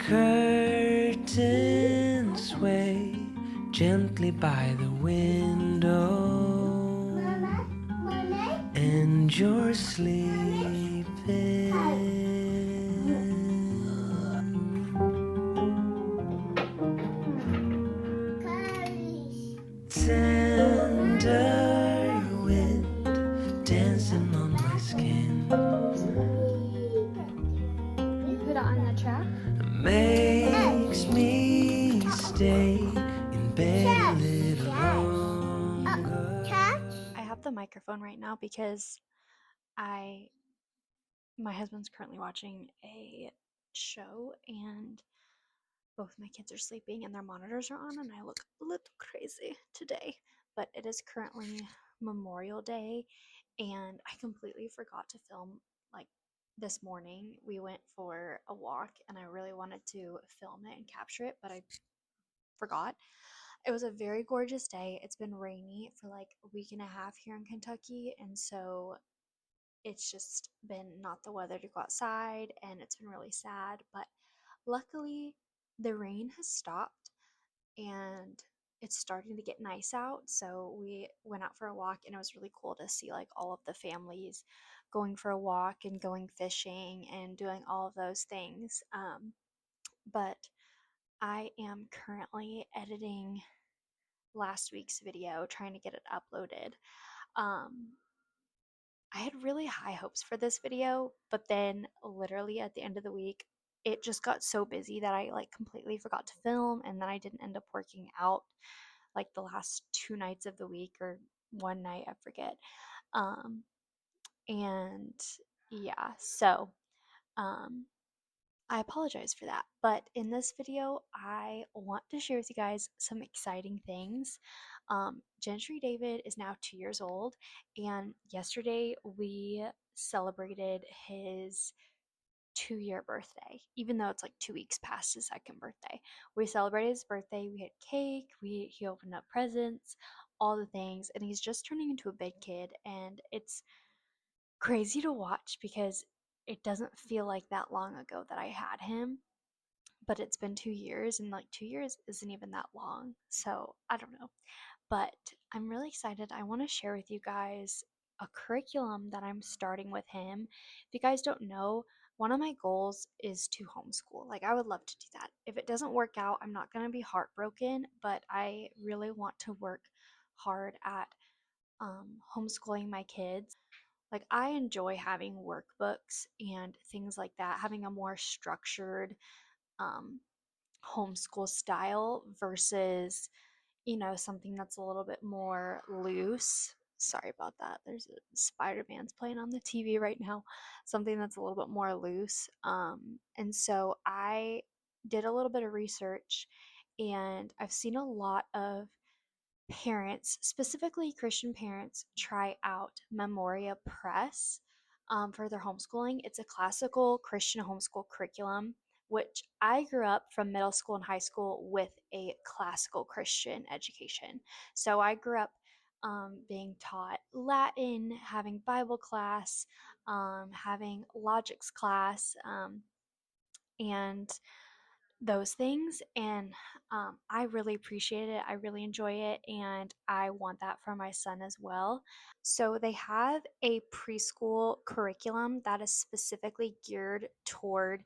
Curtains sway gently by the window, and you're sleeping. Tender wind dancing on my skin Put it on the track. makes me stay in bed a little longer. I have the microphone right now because my husband's currently watching a show and both my kids are sleeping and their monitors are on and I look a little crazy today. But it is currently Memorial Day and I completely forgot to film like this morning. We went for a walk and I really wanted to film it and capture it, but I forgot. It was a very gorgeous day. It's been rainy for like a week and a half here in Kentucky, and so it's just been not the weather to go outside, and it's been really sad. But luckily, the rain has stopped and it's starting to get nice out. So we went out for a walk, and it was really cool to see like all of the families going for a walk and going fishing and doing all of those things. But I am currently editing last week's video, trying to get it uploaded. Um, I had really high hopes for this video, but then literally at the end of the week, it just got so busy that I like completely forgot to film, and then I didn't end up working out like the last 2 nights of the week or one night, I forget. Um, and yeah, so um, I apologize for that. But in this video, I want to share with you guys some exciting things. Gentry David is now 2 years old, and yesterday we celebrated his 2 year birthday, even though it's like 2 weeks past his second birthday. We celebrated his birthday, we had cake, he opened up presents, all the things, and he's just turning into a big kid, and it's crazy to watch because it doesn't feel like that long ago that I had him, but it's been 2 years, and like 2 years isn't even that long. So I don't know. But I'm really excited. I want to share with you guys a curriculum that I'm starting with him. If you guys don't know, one of my goals is to homeschool. Like, I would love to do that. If it doesn't work out, I'm not going to be heartbroken, but I really want to work hard at homeschooling my kids. Like, I enjoy having workbooks and things like that, having a more structured um, homeschool style versus, something that's a little bit more loose. Sorry about that. There's a Spider-Man's playing on the TV right now. Something that's a little bit more loose. And so I did a little bit of research, and I've seen a lot of parents, specifically Christian parents, try out Memoria Press for their homeschooling. It's a classical Christian homeschool curriculum, which I grew up from middle school and high school with a classical Christian education. So I grew up being taught Latin, having Bible class, having logics class, and those things. And I really appreciate it. I really enjoy it. And I want that for my son as well. So they have a preschool curriculum that is specifically geared toward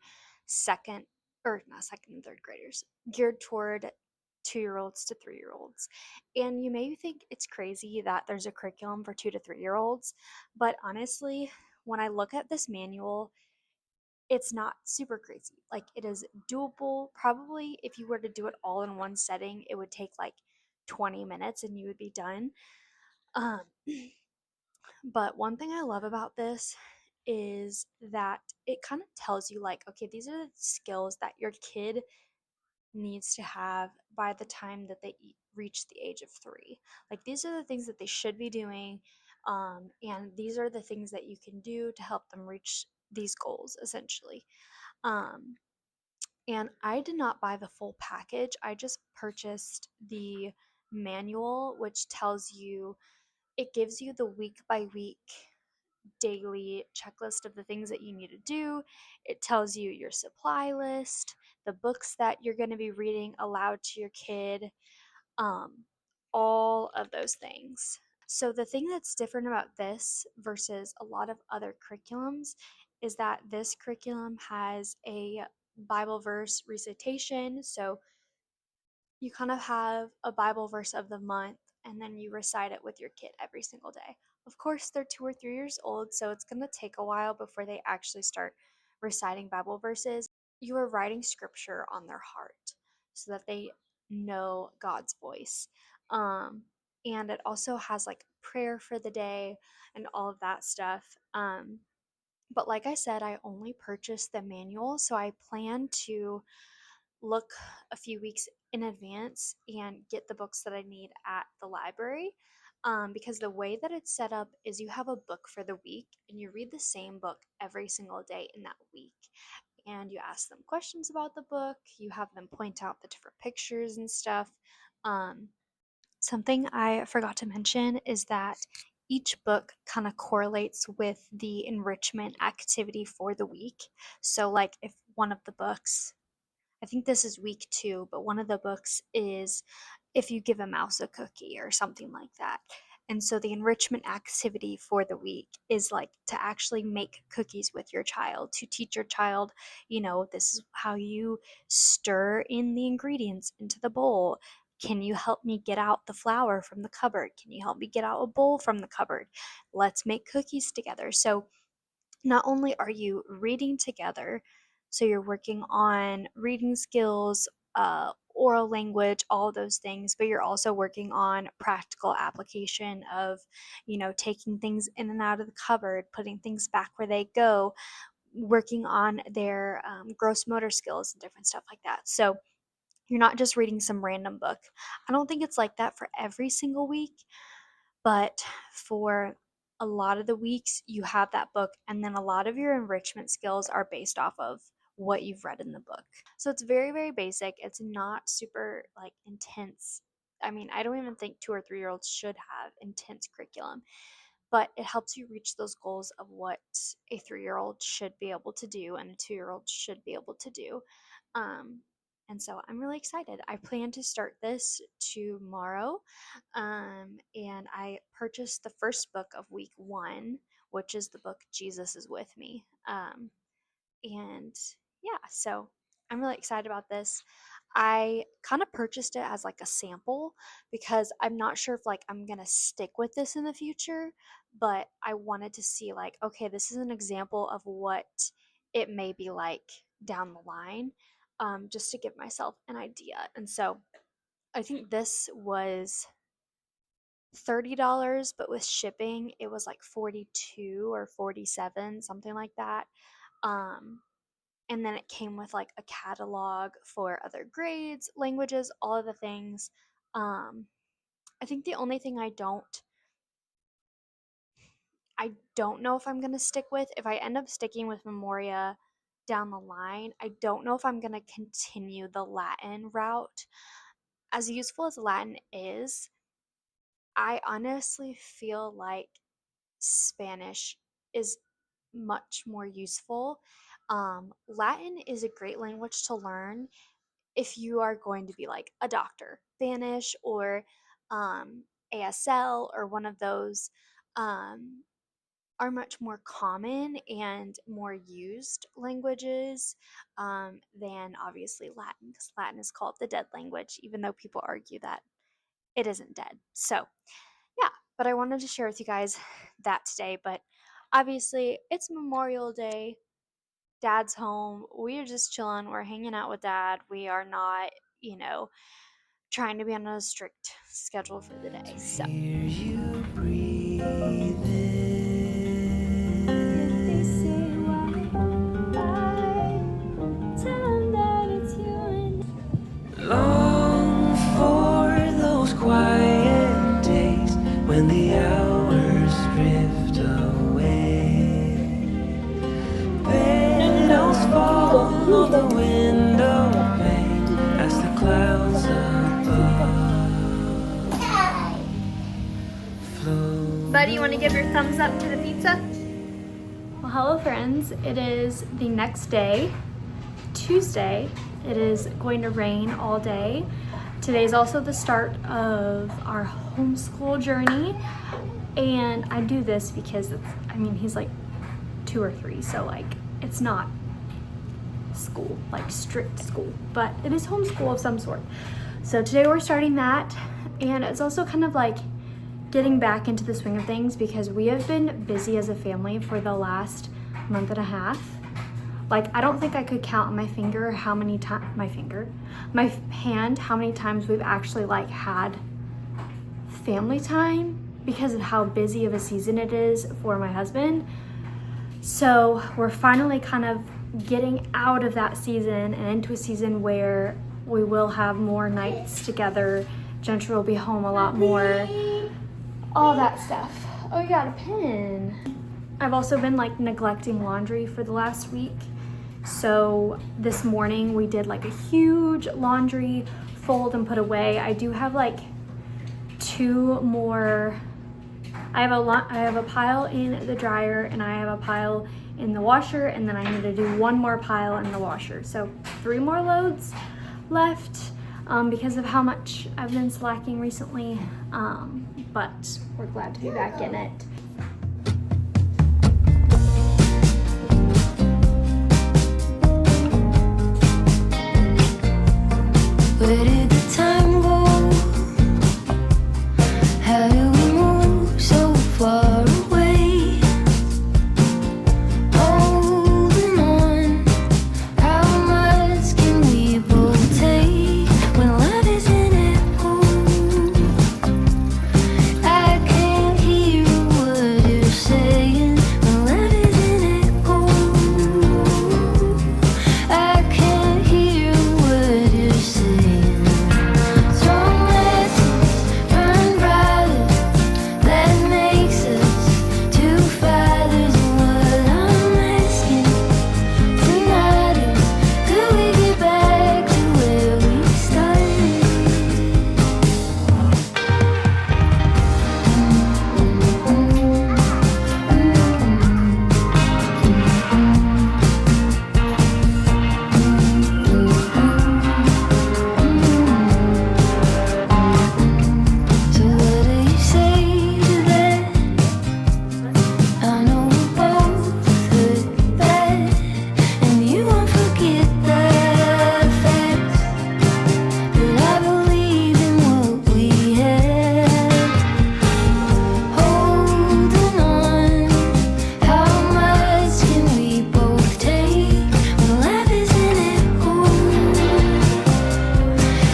second, or not second and third graders, geared toward 2 year olds to 3 year olds. And you may think it's crazy that there's a curriculum for 2 to 3 year olds. But honestly, when I look at this manual, it's not super crazy. Like, it is doable. Probably if you were to do it all in one setting, it would take like 20 minutes and you would be done. Um, but one thing I love about this is that it kind of tells you, like, okay, these are the skills that your kid needs to have by the time that they reach the age of 3. Like, these are the things that they should be doing. And these are the things that you can do to help them reach these goals, essentially. Um, and I did not buy the full package. I just purchased the manual, which tells you, it gives you the week by week daily checklist of the things that you need to do. It tells you your supply list, the books that you're going to be reading aloud to your kid, all of those things. So the thing that's different about this versus a lot of other curriculums is that this curriculum has a Bible verse recitation. So you kind of have a Bible verse of the month and then you recite it with your kid every single day. Of course, they're 2 or 3 years old, so it's going to take a while before they actually start reciting Bible verses. You are writing scripture on their heart so that they know God's voice. And it also has like prayer for the day and all of that stuff. But like I said, I only purchased the manual, so I plan to look a few weeks in advance and get the books that I need at the library. Because the way that it's set up is you have a book for the week and you read the same book every single day in that week. And you ask them questions about the book, you have them point out the different pictures and stuff. Something I forgot to mention is that each book kind of correlates with the enrichment activity for the week. So, like, if one of the books, I think this is week 2, but one of the books is if you give a mouse a cookie or something like that. And so the enrichment activity for the week is like to actually make cookies with your child, to teach your child, this is how you stir in the ingredients into the bowl. Can you help me get out the flour from the cupboard? Can you help me get out a bowl from the cupboard? Let's make cookies together. So not only are you reading together, so you're working on reading skills, oral language, all those things, but you're also working on practical application of, taking things in and out of the cupboard, putting things back where they go, working on their gross motor skills and different stuff like that. So you're not just reading some random book. I don't think it's like that for every single week, but for a lot of the weeks you have that book, and then a lot of your enrichment skills are based off of what you've read in the book. So it's very, very basic. It's not super like intense. I mean, I don't even think 2 or 3 year olds should have intense curriculum, but it helps you reach those goals of what a 3-year-old should be able to do and a 2-year-old should be able to do. Um, and so I'm really excited. I plan to start this tomorrow. And I purchased the first book of week 1, which is the book Jesus is With Me. And yeah, so I'm really excited about this. I kind of purchased it as like a sample because I'm not sure if like I'm going to stick with this in the future, but I wanted to see like, okay, this is an example of what it may be like down the line, just to give myself an idea. And so I think this was $30, but with shipping, it was like 42 or 47, something like that. Um, and then it came with like a catalog for other grades, languages, all of the things. I think the only thing I don't know if I'm gonna stick with, if I end up sticking with Memoria down the line, I don't know if I'm gonna continue the Latin route. As useful as Latin is, I honestly feel like Spanish is much more useful. Latin is a great language to learn if you are going to be like a doctor. Spanish or ASL or one of those are much more common and more used languages than obviously Latin, because Latin is called the dead language, even though people argue that it isn't dead. So, yeah, but I wanted to share with you guys that today. But obviously, it's Memorial Day. Dad's home. We are just chilling. We're hanging out with Dad. We are not, trying to be on a strict schedule for the day. So. Hear you breathe long for those quiet days when the hours drift away. Petals fall on the window pane as the clouds above flow. Buddy, you want to give your thumbs up to the pizza? Well, hello friends. It is the next day, Tuesday. It is going to rain all day. Today is also the start of our homeschool journey. And I do this because he's like 2 or 3, so like it's not school, like strict school, but it is homeschool of some sort. So today we're starting that, and it's also kind of like getting back into the swing of things because we have been busy as a family for the last month and a half. Like, I don't think I could count on my finger how many times, my hand, how many times we've actually like had family time because of how busy of a season it is for my husband. So we're finally kind of getting out of that season and into a season where we will have more nights together. Gentry will be home a lot more. All that stuff. Oh, you got a pen. I've also been like neglecting laundry for the last week. So this morning we did like a huge laundry fold and put away. I do have like 2 more. I have a pile in the dryer and I have a pile in the washer, and then I need to do 1 more pile in the washer. So 3 more loads left because of how much I've been slacking recently. But we're glad to be back in it. Where did the time go? How do we move so far away? Holding on, how much can we both take when love isn't at home? I can't hear what you're saying when love isn't at home. I can't hear what you're saying. Strong lessons burn brighter, that makes us 2 fighters. And what I'm asking tonight is, could we get back to where we started? So what do you say to that? I know we both hurt bad, and you won't forget the facts. But I believe in what we had. Holding on, how much can we both take when life isn't at home?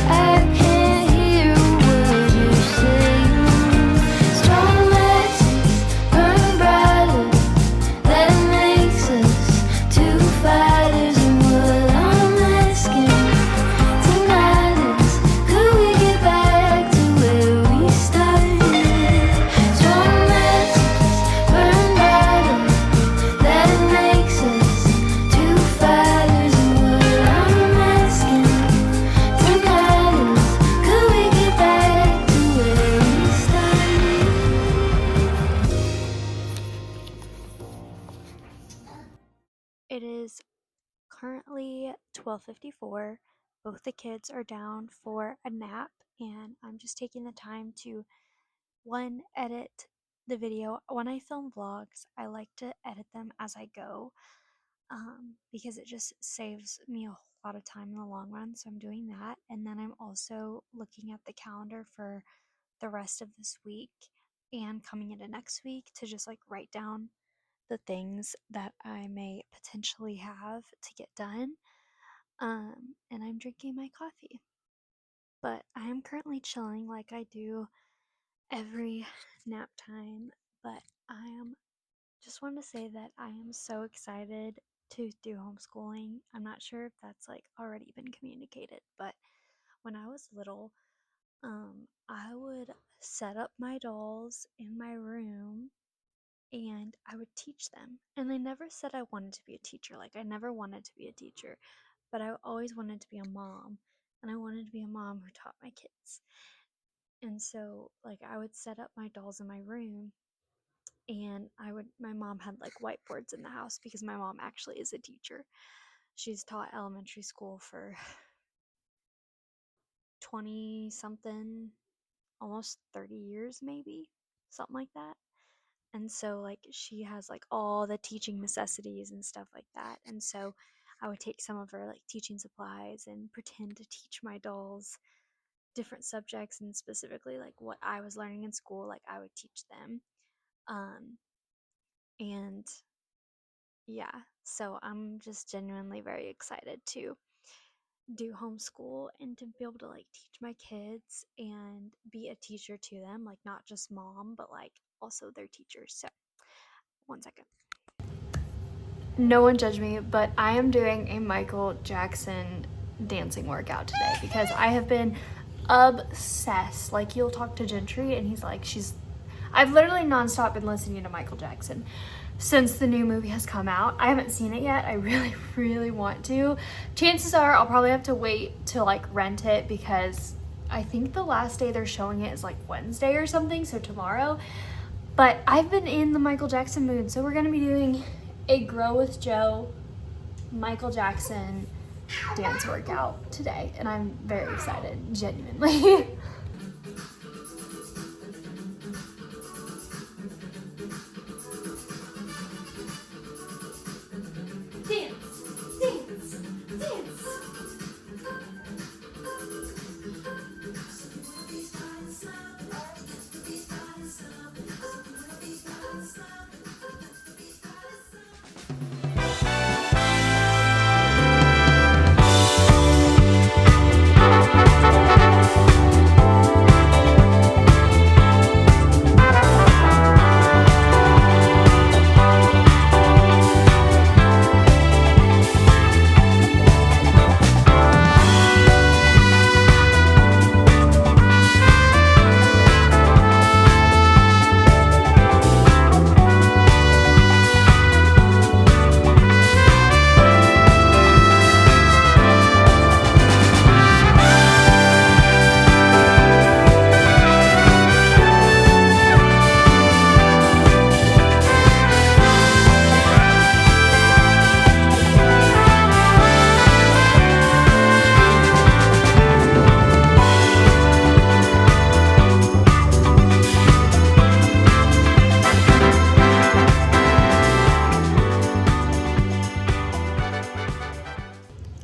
I can't hear what you're saying. Strong lessons burn brighter, that makes us 2 fighters. And what I'm asking tonight is, could we get back to where we started? Strong lessons burn brighter, that makes us 2 fighters. And what I'm asking tonight is, could we get back to where we started? It is currently 12:54. Both the kids are down for a nap, and I'm just taking the time to edit the video. When I film vlogs, I like to edit them as I go because it just saves me a whole lot of time in the long run. So I'm doing that, and then I'm also looking at the calendar for the rest of this week and coming into next week to just like write down the things that I may potentially have to get done. And I'm drinking my coffee. But I am currently chilling like I do every nap time. But I am just want to say that I am so excited to do homeschooling. I'm not sure if that's like already been communicated, but when I was little, I would set up my dolls in my room and I would teach them. And I never said I wanted to be a teacher. Like, I never wanted to be a teacher, but I always wanted to be a mom. And I wanted to be a mom who taught my kids. And so, like, I would set up my dolls in my room And my mom had like whiteboards in the house because my mom actually is a teacher. She's taught elementary school for 20 something, almost 30 years, maybe something like that. And so like she has like all the teaching necessities and stuff like that. And so I would take some of her like teaching supplies and pretend to teach my dolls different subjects, and specifically like what I was learning in school, like I would teach them. And yeah, so I'm just genuinely very excited to do homeschool and to be able to like teach my kids and be a teacher to them, like not just mom, but like also their teacher. So, one second. No one judge me, but I am doing a Michael Jackson dancing workout today because I have been obsessed. Like, you'll talk to Gentry and he's like, I've literally nonstop been listening to Michael Jackson since the new movie has come out. I haven't seen it yet. I really, really want to. Chances are I'll probably have to wait to like rent it because I think the last day they're showing it is like Wednesday or something, so tomorrow. But I've been in the Michael Jackson mood, so we're gonna be doing a Grow with Joe Michael Jackson dance workout today, and I'm very excited, genuinely.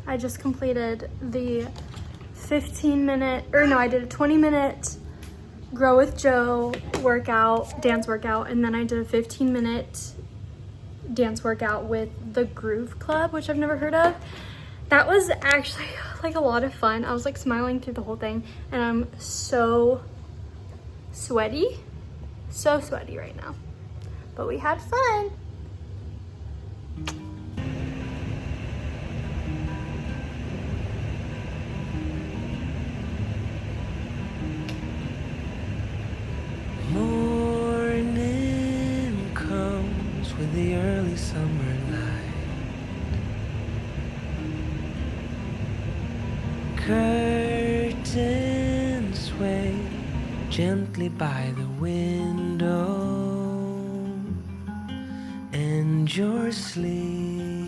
I just completed the I did a 20-minute Grow with Joe dance workout, and then I did a 15-minute dance workout with the Groove Club, which I've never heard of. That was actually like a lot of fun. I was like smiling through the whole thing, and I'm so sweaty right now. But we had fun. Morning comes with the early summer light. Curtains sway gently by the window, and you're sleeping.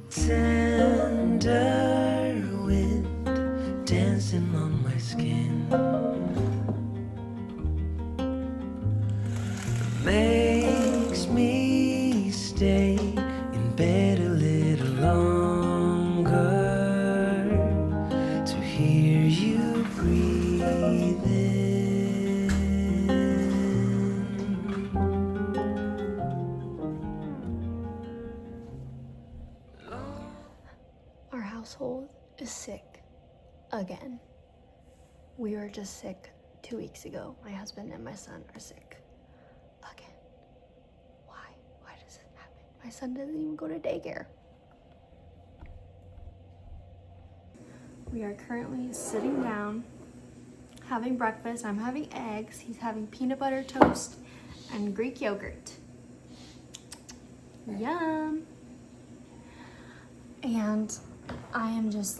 Tender wind dancing on my skin makes me stay in bed a little longer to hear you breathing. Our household is sick again. We were just sick 2 weeks ago. My husband and my son are sick again. Why? Why does this happen? My son doesn't even go to daycare. We are currently sitting down, having breakfast. I'm having eggs. He's having peanut butter toast and Greek yogurt. Yum. And I am just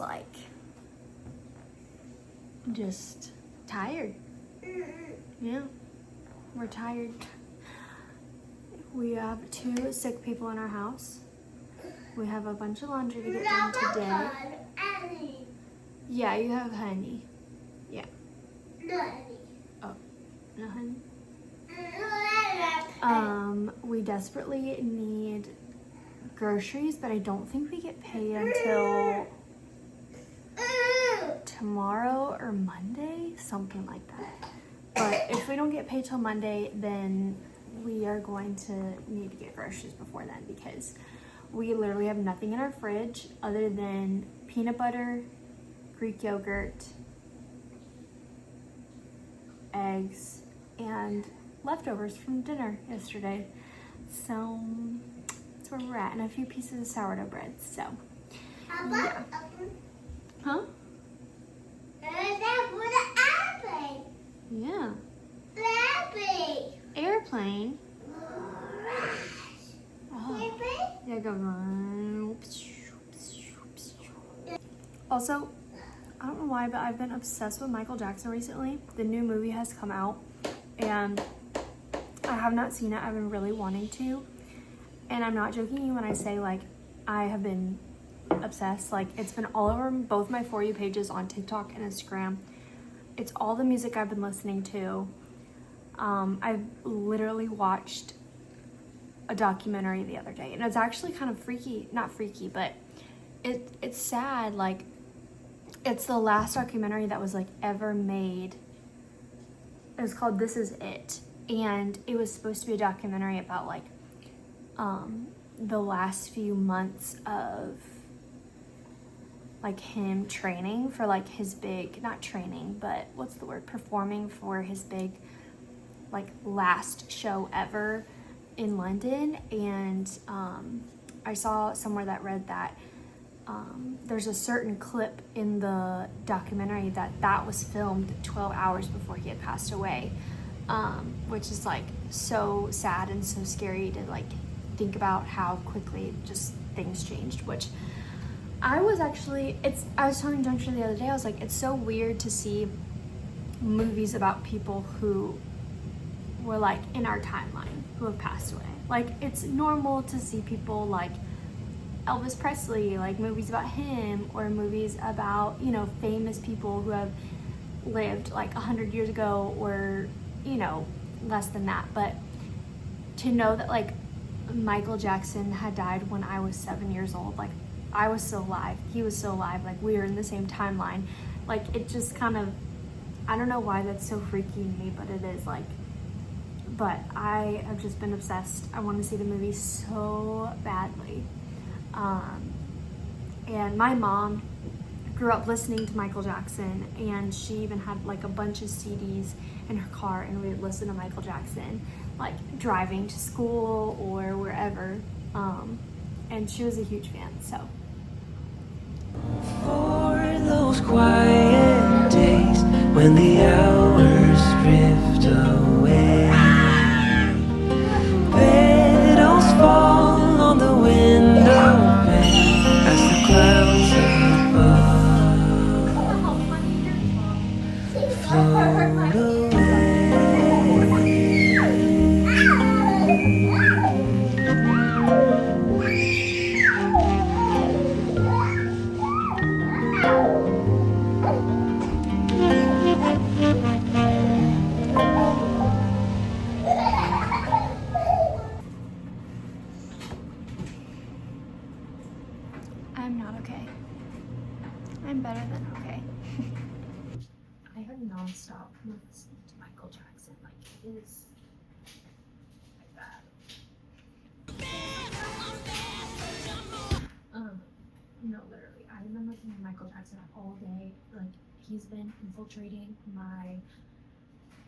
tired. Yeah, we're tired. We have 2 sick people in our house. We have a bunch of laundry to get done today. Yeah, you have honey. Yeah. Oh, no honey. We desperately need groceries, but I don't think we get paid until tomorrow or Monday, something like that. But if we don't get paid till Monday, then we are going to need to get groceries before then, because we literally have nothing in our fridge other than peanut butter, Greek yogurt, eggs, and leftovers from dinner yesterday. So that's where we're at, and a few pieces of sourdough bread. So yeah. Huh? Yeah. Airplane. Oh. Yeah, go. Also, I don't know why, but I've been obsessed with Michael Jackson recently. The new movie has come out, and I have not seen it. I've been really wanting to, and I'm not joking when I say, like, I have been obsessed. Like, it's been all over both my For You pages on TikTok and Instagram. It's all the music I've been listening to. I've literally watched a documentary the other day, and it's actually kind of freaky. Not freaky, but it's sad. Like, it's the last documentary that was like ever made. It was called This Is It, and it was supposed to be a documentary about like the last few months of like him training for like his big, not training, but what's the word, performing for his big like last show ever in London. And I saw somewhere that read that there's a certain clip in the documentary that was filmed 12 hours before he had passed away, which is like so sad and so scary to like think about how quickly just things changed. Which I was talking to Junction the other day, I was like, it's so weird to see movies about people who were like in our timeline who have passed away. Like, it's normal to see people like Elvis Presley, like movies about him, or movies about, you know, famous people who have lived like 100 years ago, or, you know, less than that. But to know that like Michael Jackson had died when I was 7 years old, like I was still alive, he was still alive, like we were in the same timeline. Like, it just kind of, I don't know why that's so freaky to me, but it is. Like, but I have just been obsessed. I want to see the movie so badly. And my mom grew up listening to Michael Jackson, and she even had like a bunch of CDs in her car, and we would listen to Michael Jackson like driving to school or wherever. And she was a huge fan, so. For those quiet days when the hours drift away, petals fall on the window pane as the clouds above float away. I'm not okay. I'm better than okay. I have nonstop listening to Michael Jackson. Like, it is like that. No, literally. I've been listening to Michael Jackson all day. Like, he's been infiltrating my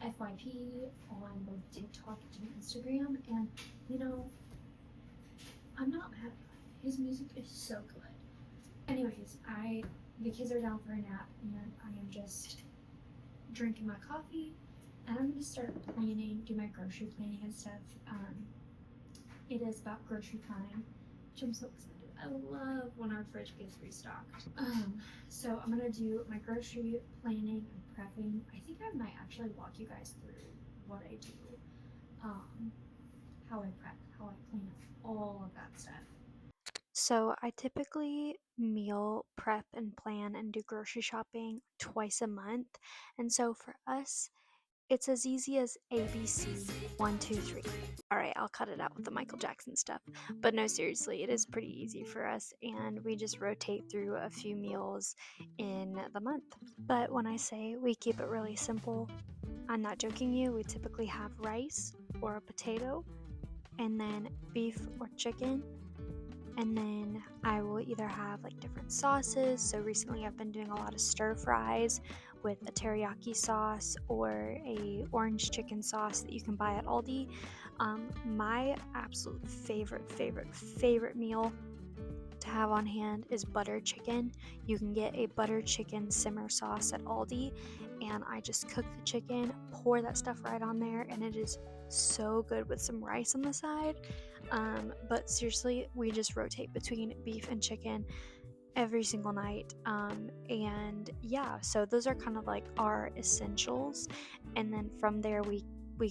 FYP on both TikTok and Instagram, and you know, I'm not mad about it. His music is so good. Anyways, the kids are down for a nap, and I am just drinking my coffee, and I'm gonna start do my grocery planning and stuff. It is about grocery time, which I'm so excited I love when our fridge gets restocked. So I'm gonna do my grocery planning and prepping. I think I might actually walk you guys through what I do, how I prep, how I plan, all of that stuff. So I typically meal prep and plan and do grocery shopping twice a month. And so for us, it's as easy as ABC 1, 2, 3. All right, I'll cut it out with the Michael Jackson stuff. But no, seriously, it is pretty easy for us, and we just rotate through a few meals in the month. But when I say we keep it really simple, I'm not joking you. We typically have rice or a potato, and then beef or chicken. And then I will either have like different sauces. So recently I've been doing a lot of stir fries with a teriyaki sauce or a orange chicken sauce that you can buy at Aldi. My absolute favorite meal to have on hand is butter chicken. You can get a butter chicken simmer sauce at Aldi, and I just cook the chicken, pour that stuff right on there, and it is so good with some rice on the side. But seriously, we just rotate between beef and chicken every single night. And yeah, so those are kind of like our essentials, and then from there we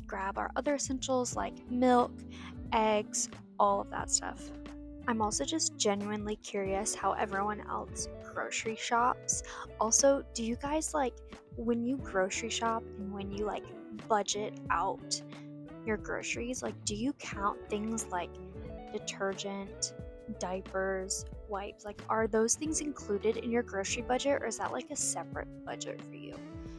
grab our other essentials like milk, eggs, all of that stuff. I'm also just genuinely curious how everyone else grocery shops. Also, do you guys like when you grocery shop and when you like budget out your groceries, like do you count things like detergent, diapers, wipes? Like are those things included in your grocery budget, or is that like a separate budget for you?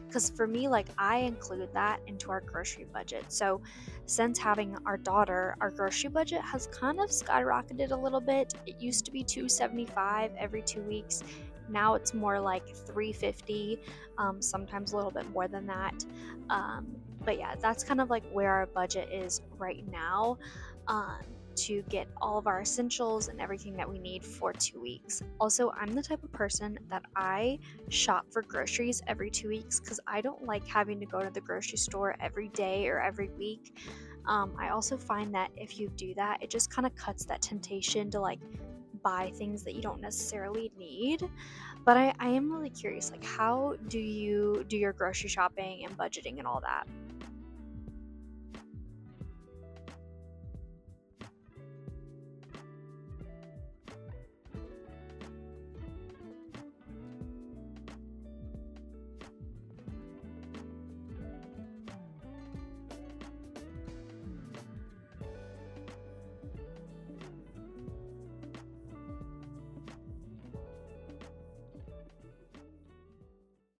Because for me, like I include that into our grocery budget. So since having our daughter, our grocery budget has kind of skyrocketed a little bit. It used to be $275 every 2 weeks. Now it's more like $350, sometimes a little bit more than that. But yeah, that's kind of like where our budget is right now, to get all of our essentials and everything that we need for 2 weeks. Also, I'm the type of person that I shop for groceries every 2 weeks because I don't like having to go to the grocery store every day or every week. I also find that if you do that, it just kind of cuts that temptation to like buy things that you don't necessarily need. But I am really curious, like how do you do your grocery shopping and budgeting and all that?